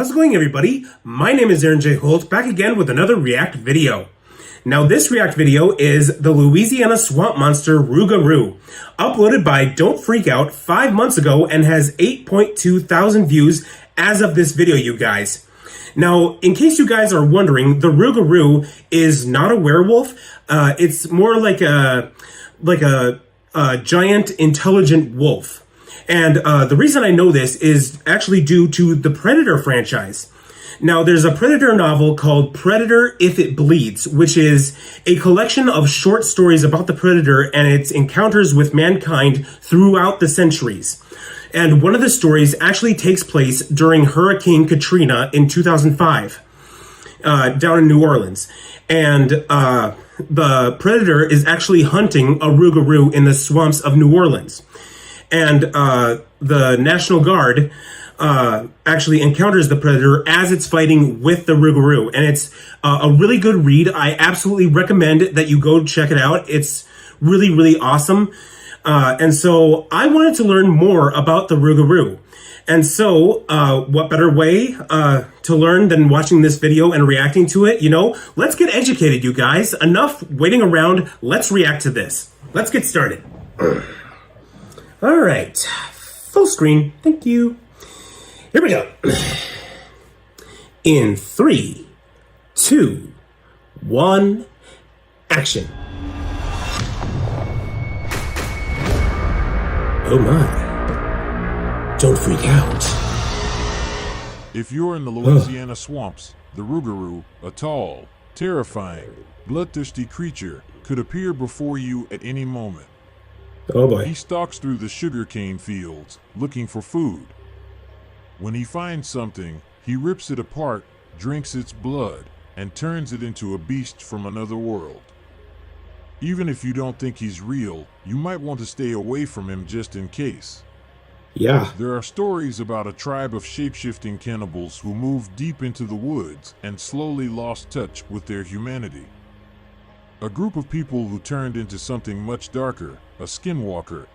how's it going everybody? My name is Aaron J. Holt, back again with another React video. Now this React video is the Louisiana swamp monster Rougarou, uploaded by Don't Freak Out 5 months ago and has 8.2 thousand views as of this video, you guys. Now, in case you guys are wondering, the Rougarou is not a werewolf. It's more like a giant intelligent wolf. And the reason I know this is actually due to the Predator franchise. Now, there's a Predator novel called Predator If It Bleeds, which is a collection of short stories about the Predator and its encounters with mankind throughout the centuries. And one of the stories actually takes place during Hurricane Katrina in 2005, down in New Orleans. And the Predator is actually hunting a Rougarou in the swamps of New Orleans. And the National Guard actually encounters the Predator as it's fighting with the Rougarou. And it's a really good read. I absolutely recommend that you go check it out. It's really, really awesome. And so I wanted to learn more about the Rougarou. And so what better way to learn than watching this video and reacting to it? You know, let's get educated, you guys. Enough waiting around. Let's react to this. Let's get started. All right, full screen, thank you. Here we go. In 3, 2, 1, action. Oh my, don't freak out. If you're in the Louisiana swamps, the Rougarou, a tall, terrifying, bloodthirsty creature, could appear before you at any moment. Oh boy. He stalks through the sugarcane fields, looking for food. When he finds something, he rips it apart, drinks its blood, and turns it into a beast from another world. Even if you don't think he's real, you might want to stay away from him just in case. Yeah. There are stories about a tribe of shape-shifting cannibals who moved deep into the woods and slowly lost touch with their humanity. A group of people who turned into something much darker, a skinwalker.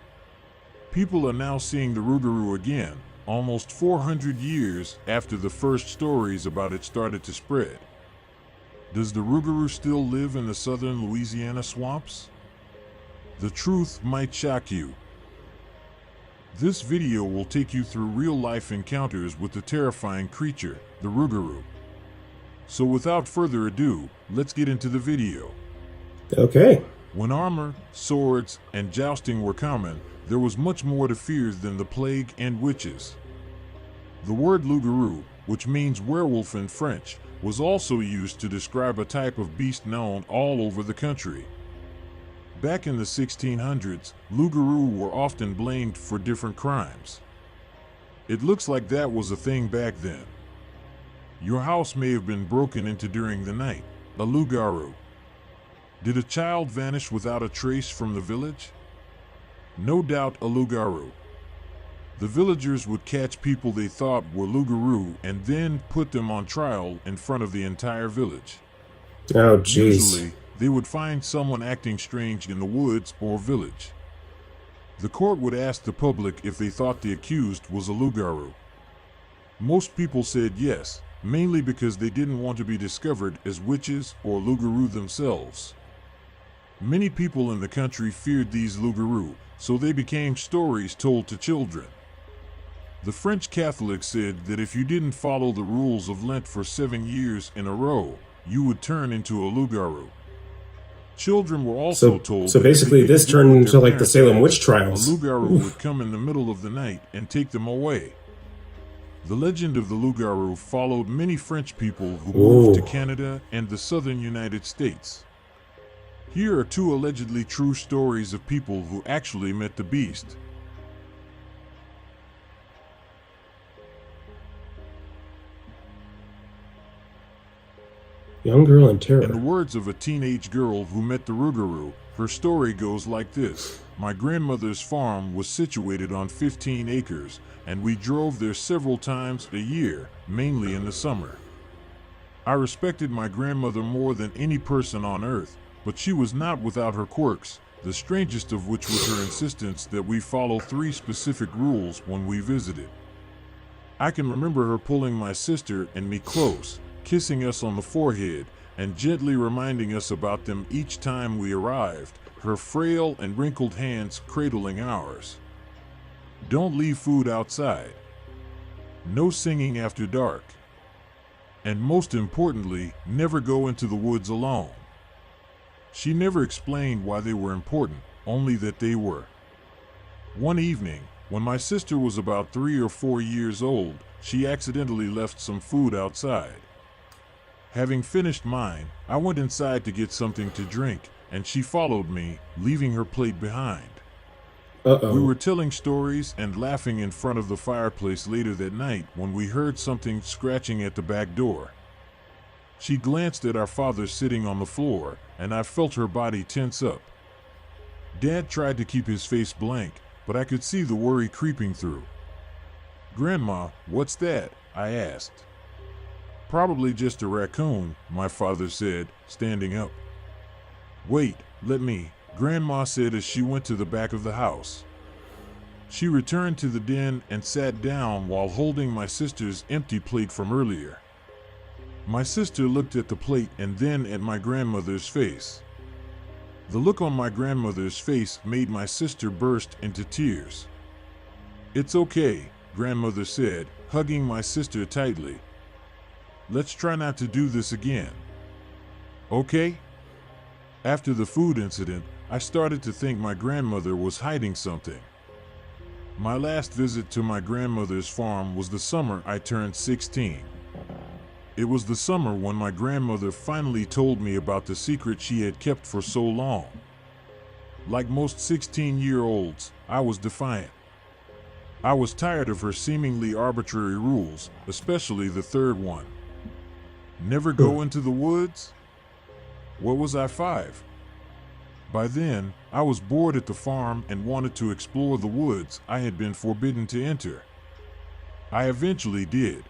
People are now seeing the Rougarou again, almost 400 years after the first stories about it started to spread. Does the Rougarou still live in the southern Louisiana swamps? The truth might shock you. This video will take you through real-life encounters with the terrifying creature, the Rougarou. So without further ado, let's get into the video. Okay. When armor, swords, and jousting were common, there was much more to fear than the plague and witches. The word loup-garou, which means werewolf in French, was also used to describe a type of beast known all over the country. Back in the 1600s, loup-garou were often blamed for different crimes. It looks like that was a thing back then. Your house may have been broken into during the night, a loup-garou. Did a child vanish without a trace from the village? No doubt a loup-garou. The villagers would catch people they thought were loup-garou and then put them on trial in front of the entire village. Oh, jeez. Usually, they would find someone acting strange in the woods or village. The court would ask the public if they thought the accused was a loup-garou. Most people said yes, mainly because they didn't want to be discovered as witches or loup-garou themselves. Many people in the country feared these loup-garou, so they became stories told to children. The French Catholics said that if you didn't follow the rules of Lent for 7 years in a row, you would turn into a loup-garou. Children were also told. So basically, this turned into like the Salem witch trials. A loup-garou would come in the middle of the night and take them away. The legend of the loup-garou followed many French people who moved to Canada and the southern United States. Here are 2 allegedly true stories of people who actually met the beast. Young girl in terror. In the words of a teenage girl who met the Rougarou, her story goes like this. My grandmother's farm was situated on 15 acres, and we drove there several times a year, mainly in the summer. I respected my grandmother more than any person on earth, but she was not without her quirks, the strangest of which was her insistence that we follow 3 specific rules when we visited. I can remember her pulling my sister and me close, kissing us on the forehead, and gently reminding us about them each time we arrived, her frail and wrinkled hands cradling ours. Don't leave food outside. No singing after dark. And most importantly, never go into the woods alone. She never explained why they were important, only that they were. One evening, when my sister was about 3 or 4 years old, she accidentally left some food outside. Having finished mine, I went inside to get something to drink, and she followed me, leaving her plate behind. We were telling stories and laughing in front of the fireplace later that night when we heard something scratching at the back door. She glanced at our father sitting on the floor, and I felt her body tense up. Dad tried to keep his face blank, but I could see the worry creeping through. "Grandma, what's that?" I asked. "Probably just a raccoon," my father said, standing up. "Wait, let me," Grandma said as she went to the back of the house. She returned to the den and sat down while holding my sister's empty plate from earlier. My sister looked at the plate and then at my grandmother's face. The look on my grandmother's face made my sister burst into tears. "It's okay," Grandmother said, hugging my sister tightly. "Let's try not to do this again. Okay?" After the food incident, I started to think my grandmother was hiding something. My last visit to my grandmother's farm was the summer I turned 16. It was the summer when my grandmother finally told me about the secret she had kept for so long. Like most 16-year-olds, I was defiant. I was tired of her seemingly arbitrary rules, especially the third one. Never go into the woods? What was I, 5? By then, I was bored at the farm and wanted to explore the woods I had been forbidden to enter. I eventually did.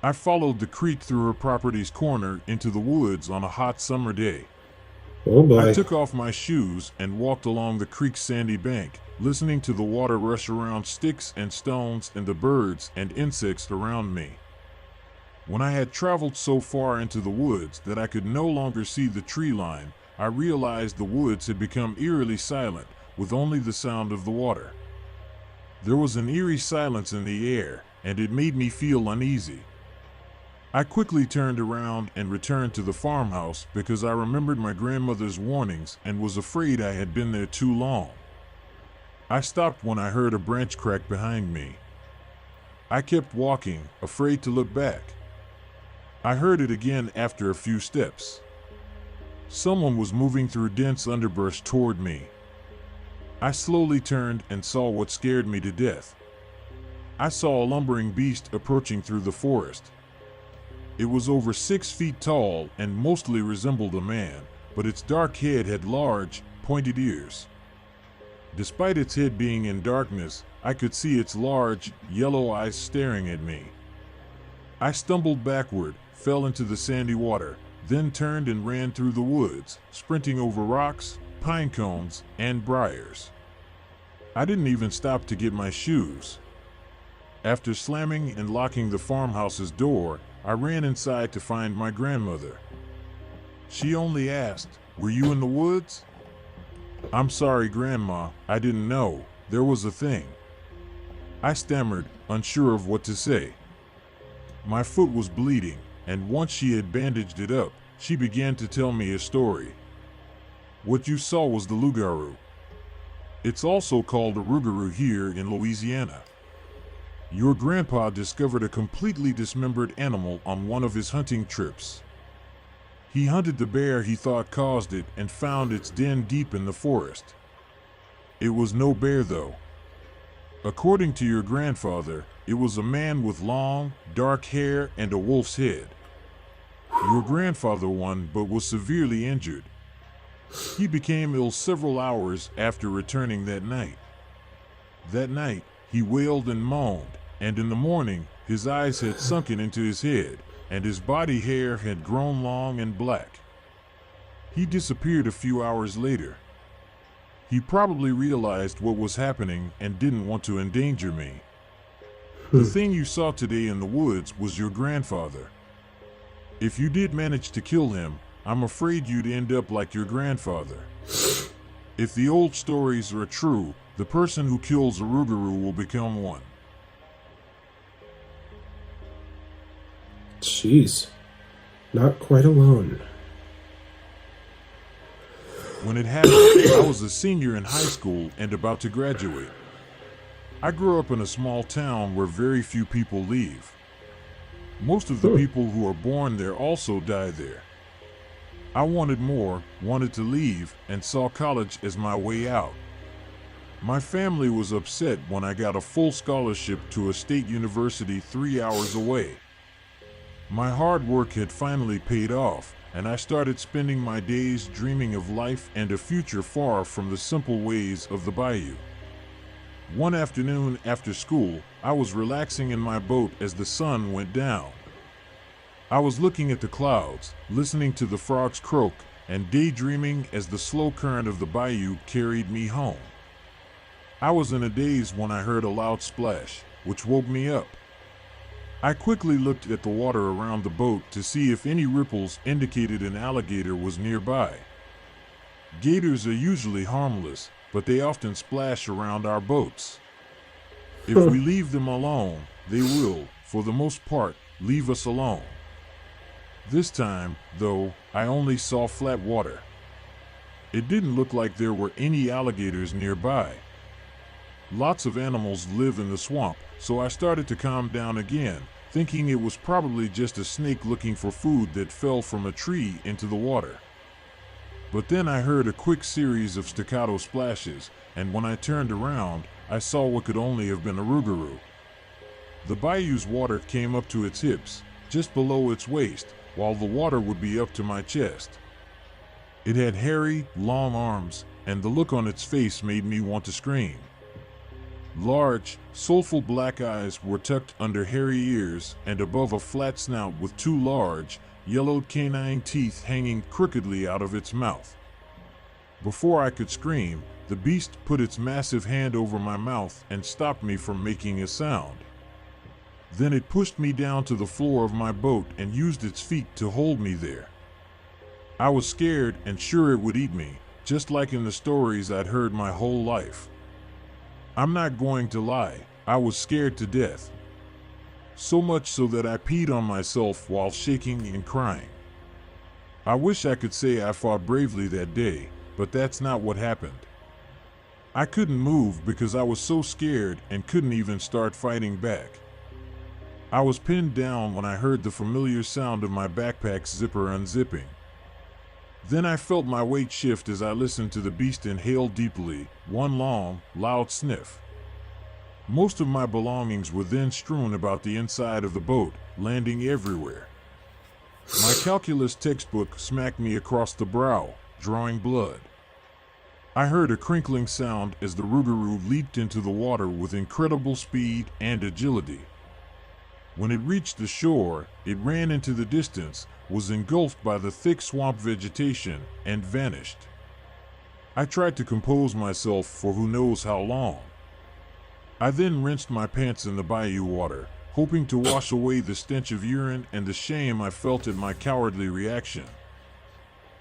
I followed the creek through her property's corner into the woods on a hot summer day. Oh boy. I took off my shoes and walked along the creek's sandy bank, listening to the water rush around sticks and stones and the birds and insects around me. When I had traveled so far into the woods that I could no longer see the tree line, I realized the woods had become eerily silent, with only the sound of the water. There was an eerie silence in the air, and it made me feel uneasy. I quickly turned around and returned to the farmhouse because I remembered my grandmother's warnings and was afraid I had been there too long. I stopped when I heard a branch crack behind me. I kept walking, afraid to look back. I heard it again after a few steps. Someone was moving through dense underbrush toward me. I slowly turned and saw what scared me to death. I saw a lumbering beast approaching through the forest. It was over 6 feet tall and mostly resembled a man, but its dark head had large, pointed ears. Despite its head being in darkness, I could see its large, yellow eyes staring at me. I stumbled backward, fell into the sandy water, then turned and ran through the woods, sprinting over rocks, pine cones, and briars. I didn't even stop to get my shoes. After slamming and locking the farmhouse's door, I ran inside to find my grandmother. She only asked, "Were you in the woods?" "I'm sorry, Grandma, I didn't know. There was a thing." I stammered, unsure of what to say. My foot was bleeding, and once she had bandaged it up, she began to tell me a story. "What you saw was the Lougarou. It's also called a Rougarou here in Louisiana. Your grandpa discovered a completely dismembered animal on one of his hunting trips. He hunted the bear he thought caused it and found its den deep in the forest. It was no bear though. According to your grandfather, it was a man with long, dark hair and a wolf's head. Your grandfather won but was severely injured. He became ill several hours after returning that night. That night, he wailed and moaned, and in the morning, his eyes had sunken into his head, and his body hair had grown long and black. He disappeared a few hours later. He probably realized what was happening and didn't want to endanger me. The thing you saw today in the woods was your grandfather. If you did manage to kill him, I'm afraid you'd end up like your grandfather. If the old stories are true, the person who kills a Rougarou will become one. Jeez. Not quite alone. When it happened, I was a senior in high school and about to graduate. I grew up in a small town where very few people leave. Most of the people who are born there also die there. I wanted more, wanted to leave, and saw college as my way out. My family was upset when I got a full scholarship to a state university 3 hours away. My hard work had finally paid off, and I started spending my days dreaming of life and a future far from the simple ways of the bayou. One afternoon after school, I was relaxing in my boat as the sun went down. I was looking at the clouds, listening to the frogs croak, and daydreaming as the slow current of the bayou carried me home. I was in a daze when I heard a loud splash, which woke me up. I quickly looked at the water around the boat to see if any ripples indicated an alligator was nearby. Gators are usually harmless, but they often splash around our boats. If we leave them alone, they will, for the most part, leave us alone. This time, though, I only saw flat water. It didn't look like there were any alligators nearby. Lots of animals live in the swamp, so I started to calm down again, thinking it was probably just a snake looking for food that fell from a tree into the water. But then I heard a quick series of staccato splashes, and when I turned around, I saw what could only have been a Rougarou. The bayou's water came up to its hips, just below its waist, while the water would be up to my chest. It had hairy, long arms, and the look on its face made me want to scream. Large, soulful black eyes were tucked under hairy ears and above a flat snout with two large, yellowed canine teeth hanging crookedly out of its mouth. Before I could scream, the beast put its massive hand over my mouth and stopped me from making a sound. Then it pushed me down to the floor of my boat and used its feet to hold me there. I was scared and sure it would eat me, just like in the stories I'd heard my whole life. I'm not going to lie, I was scared to death. So much so that I peed on myself while shaking and crying. I wish I could say I fought bravely that day, but that's not what happened. I couldn't move because I was so scared and couldn't even start fighting back. I was pinned down when I heard the familiar sound of my backpack's zipper unzipping. Then I felt my weight shift as I listened to the beast inhale deeply, one long, loud sniff. Most of my belongings were then strewn about the inside of the boat, landing everywhere. My calculus textbook smacked me across the brow, drawing blood. I heard a crinkling sound as the Rougarou leaped into the water with incredible speed and agility. When it reached the shore, it ran into the distance, was engulfed by the thick swamp vegetation, and vanished. I tried to compose myself for who knows how long. I then rinsed my pants in the bayou water, hoping to wash away the stench of urine and the shame I felt at my cowardly reaction.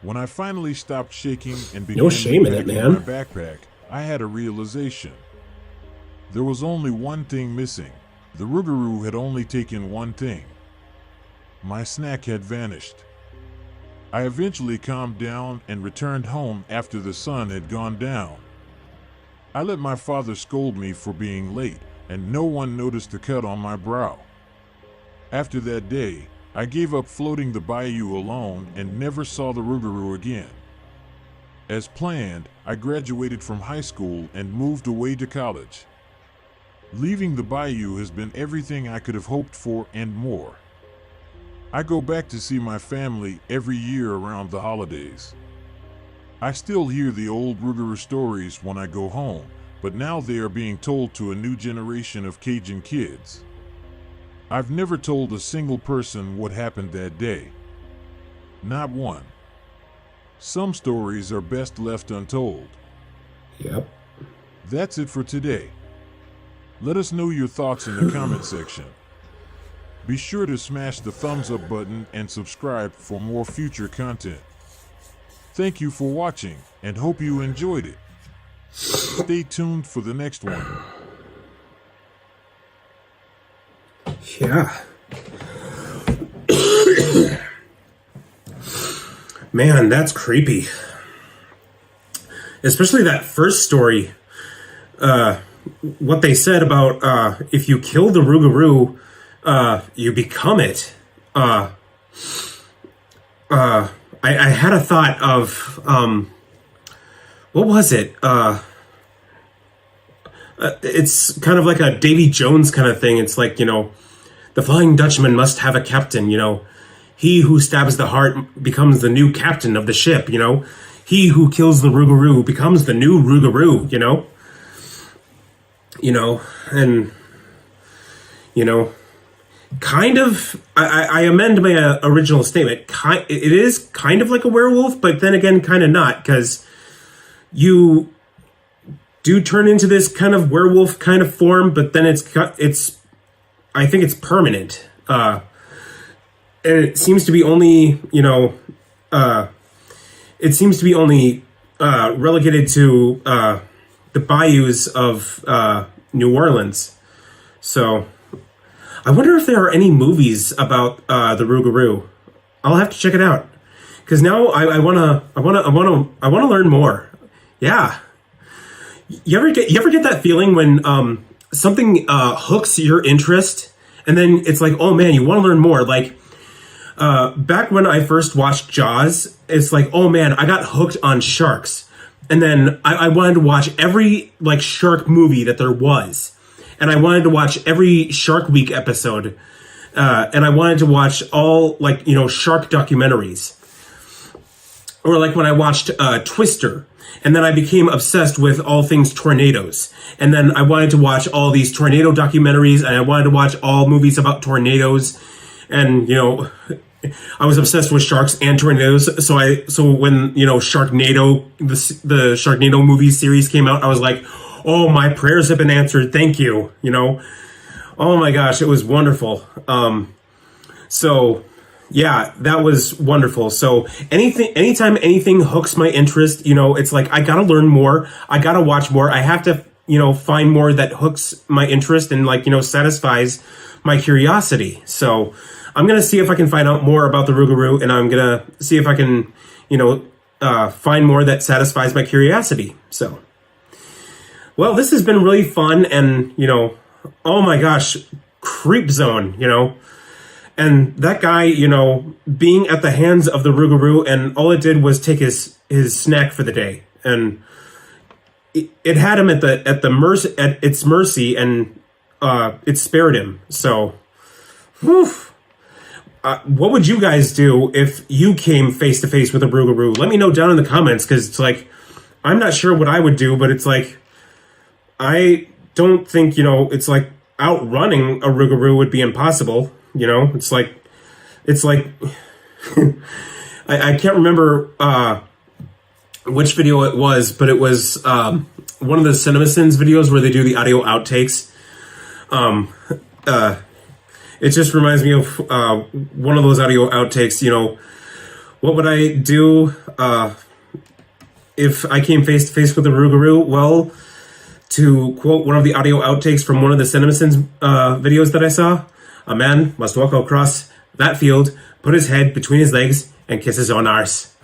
When I finally stopped shaking and began repacking my backpack, I had a realization. There was only one thing missing. The Rougarou had only taken one thing. My snack had vanished. I eventually calmed down and returned home after the sun had gone down. I let my father scold me for being late, and no one noticed the cut on my brow. After that day, I gave up floating the bayou alone and never saw the Rougarou again. As planned, I graduated from high school and moved away to college. Leaving the bayou has been everything I could have hoped for and more. I go back to see my family every year around the holidays. I still hear the old Rougarou stories when I go home, but now they are being told to a new generation of Cajun kids. I've never told a single person what happened that day. Not one. Some stories are best left untold. Yep. That's it for today. Let us know your thoughts in the comment section. Be sure to smash the thumbs up button and subscribe for more future content. Thank you for watching and hope you enjoyed it. Stay tuned for the next one. Yeah. Man, that's creepy. Especially that first story. What they said about if you kill the Rougarou, you become it. I had a thought of what was it? It's kind of like a Davy Jones kind of thing. It's like, the Flying Dutchman must have a captain, He who stabs the heart becomes the new captain of the ship, He who kills the Rougarou becomes the new Rougarou, and, kind of, I amend my original statement. It is kind of like a werewolf, but then again, kind of not, because you do turn into this kind of werewolf kind of form, but then I think it's permanent. And it seems to be only, relegated to the bayous of New Orleans. So I wonder if there are any movies about the Rougarou. I'll have to check it out, because now I wanna learn more. Yeah. You ever get that feeling when something hooks your interest, and then it's like, oh man, you want to learn more? Like back when I first watched Jaws, it's like, oh man, I got hooked on sharks, and then I wanted to watch every shark movie that there was, and I wanted to watch every Shark Week episode, and I wanted to watch all shark documentaries, or like when I watched Twister. And then I became obsessed with all things tornadoes. And then I wanted to watch all these tornado documentaries, and I wanted to watch all movies about tornadoes. And, I was obsessed with sharks and tornadoes. So when, Sharknado, the Sharknado movie series came out, I was like, oh, my prayers have been answered. Thank you. Oh my gosh, it was wonderful. Yeah, that was wonderful. So anytime anything hooks my interest, it's like, I gotta learn more. I gotta watch more. I have to, find more that hooks my interest and satisfies my curiosity. So I'm going to see if I can find out more about the Rougarou, and I'm going to see if I can, find more that satisfies my curiosity. So, well, this has been really fun, and, oh my gosh, creep zone, And that guy, being at the hands of the Rougarou, and all it did was take his snack for the day, and it had him at its mercy, and it spared him. So, whew. What would you guys do if you came face to face with a Rougarou? Let me know down in the comments, because it's like, I'm not sure what I would do, but it's like, I don't think it's like outrunning a Rougarou would be impossible. It's like I can't remember which video it was, but it was one of the CinemaSins videos where they do the audio outtakes. It just reminds me of one of those audio outtakes. What would I do if I came face to face with a Rougarou? Well, to quote one of the audio outtakes from one of the CinemaSins videos that I saw, a man must walk across that field, put his head between his legs, and kiss his own arse.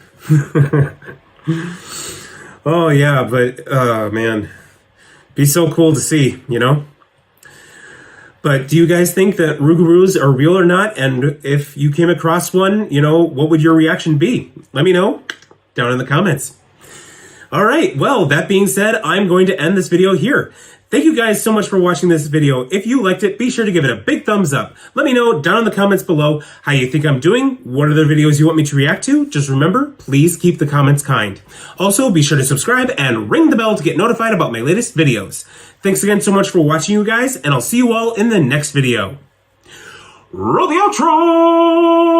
Oh, yeah, but, man, be so cool to see, But do you guys think that Rougarous are real or not? And if you came across one, what would your reaction be? Let me know down in the comments. All right, well, that being said, I'm going to end this video here. Thank you guys so much for watching this video. If you liked it, be sure to give it a big thumbs up. Let me know down in the comments below how you think I'm doing, what other videos you want me to react to. Just remember, please keep the comments kind. Also, be sure to subscribe and ring the bell to get notified about my latest videos. Thanks again so much for watching, you guys, and I'll see you all in the next video. Roll the outro!